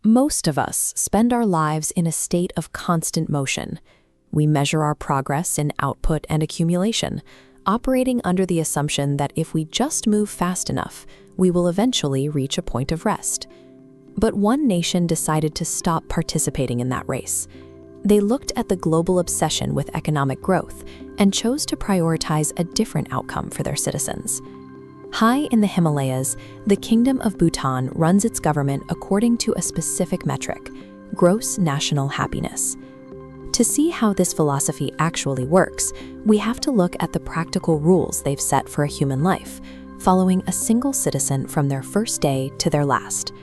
Most of us spend our lives in a state of constant motion. We measure our progress in output and accumulation, operating under the assumption that if we just move fast enough, we will eventually reach a point of rest. But one nation decided to stop participating in that race. They looked at the global obsession with economic growth and chose to prioritize a different outcome for their citizens. High in the Himalayas, the Kingdom of Bhutan runs its government according to a specific metric: gross national happiness. To see how this philosophy actually works, we have to look at the practical rules they've set for a human life, following a single citizen from their first day to their last.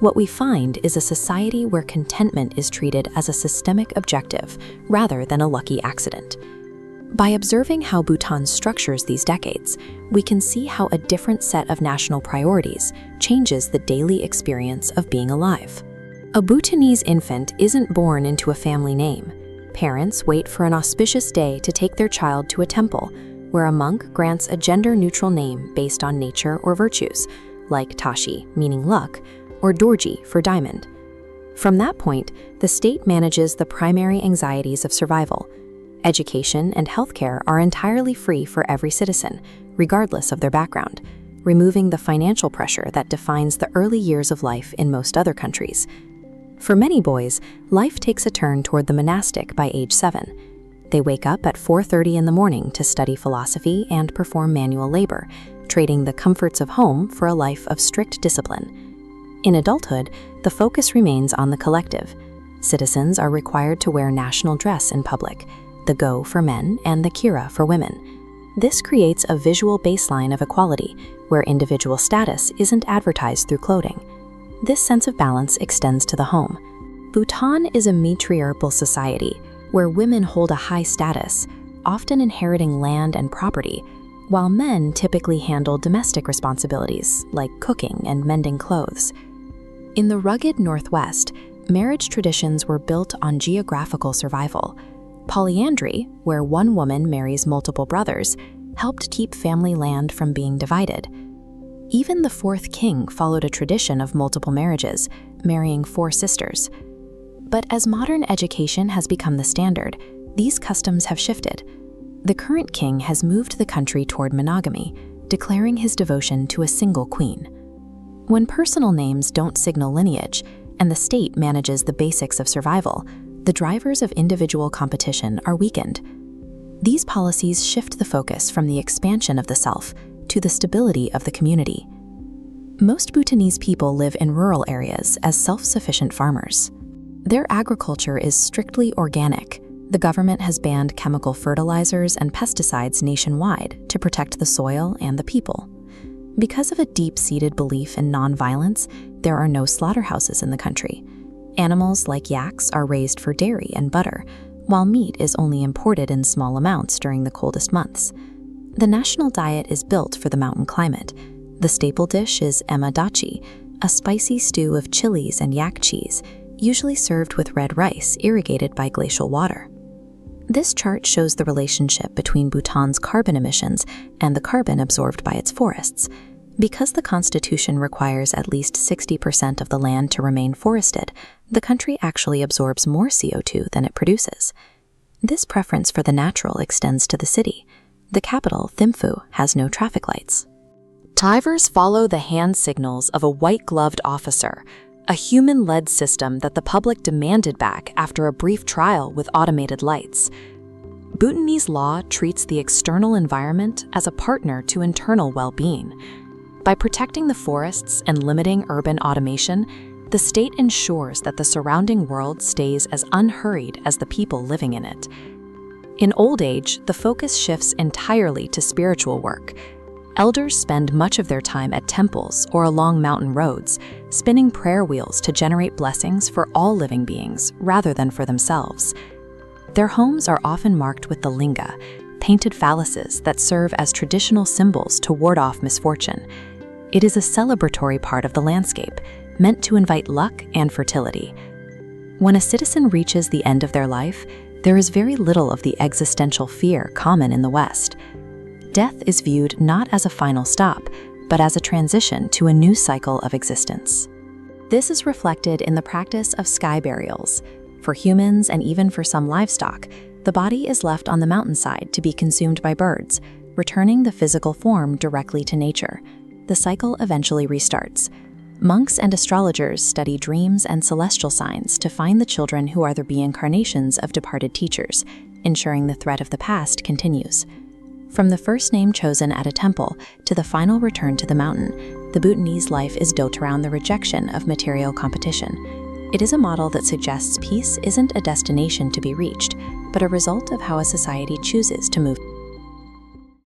What we find is a society where contentment is treated as a systemic objective rather than a lucky accident. By observing how Bhutan structures these decades, we can see how a different set of national priorities changes the daily experience of being alive. A Bhutanese infant isn't born into a family name. Parents wait for an auspicious day to take their child to a temple, where a monk grants a gender-neutral name based on nature or virtues, like Tashi, meaning luck, or Dorji for diamond. From that point, the state manages the primary anxieties of survival. Education and healthcare are entirely free for every citizen, regardless of their background, removing the financial pressure that defines the early years of life in most other countries. For many boys, life takes a turn toward the monastic by age 7. They wake up at 4:30 in the morning to study philosophy and perform manual labor, trading the comforts of home for a life of strict discipline. In adulthood, the focus remains on the collective. Citizens are required to wear national dress in public, the go for men and the kira for women. This creates a visual baseline of equality, where individual status isn't advertised through clothing. This sense of balance extends to the home. Bhutan is a matriarchal society, where women hold a high status, often inheriting land and property, while men typically handle domestic responsibilities like cooking and mending clothes. In the rugged Northwest, marriage traditions were built on geographical survival. Polyandry, where one woman marries multiple brothers, helped keep family land from being divided. Even the fourth king followed a tradition of multiple marriages, marrying 4 sisters. But as modern education has become the standard, these customs have shifted. The current king has moved the country toward monogamy, declaring his devotion to a single queen. When personal names don't signal lineage, and the state manages the basics of survival, the drivers of individual competition are weakened. These policies shift the focus from the expansion of the self to the stability of the community. Most Bhutanese people live in rural areas as self-sufficient farmers. Their agriculture is strictly organic. The government has banned chemical fertilizers and pesticides nationwide to protect the soil and the people. Because of a deep-seated belief in nonviolence, there are no slaughterhouses in the country. Animals like yaks are raised for dairy and butter, while meat is only imported in small amounts during the coldest months. The national diet is built for the mountain climate. The staple dish is emadachi, a spicy stew of chilies and yak cheese, usually served with red rice irrigated by glacial water. This chart shows the relationship between Bhutan's carbon emissions and the carbon absorbed by its forests. Because the constitution requires at least 60% of the land to remain forested, the country actually absorbs more CO2 than it produces. This preference for the natural extends to the city. The capital, Thimphu, has no traffic lights. Drivers follow the hand signals of a white-gloved officer, a human-led system that the public demanded back after a brief trial with automated lights. Bhutanese law treats the external environment as a partner to internal well-being. By protecting the forests and limiting urban automation, the state ensures that the surrounding world stays as unhurried as the people living in it. In old age, the focus shifts entirely to spiritual work. Elders spend much of their time at temples or along mountain roads, spinning prayer wheels to generate blessings for all living beings rather than for themselves. Their homes are often marked with the linga, painted phalluses that serve as traditional symbols to ward off misfortune. It is a celebratory part of the landscape, meant to invite luck and fertility. When a citizen reaches the end of their life, there is very little of the existential fear common in the West. Death is viewed not as a final stop, but as a transition to a new cycle of existence. This is reflected in the practice of sky burials. For humans and even for some livestock, the body is left on the mountainside to be consumed by birds, returning the physical form directly to nature. The cycle eventually restarts. Monks and astrologers study dreams and celestial signs to find the children who are the reincarnations of departed teachers, ensuring the thread of the past continues. From the first name chosen at a temple to the final return to the mountain, the Bhutanese life is built around the rejection of material competition. It is a model that suggests peace isn't a destination to be reached, but a result of how a society chooses to move.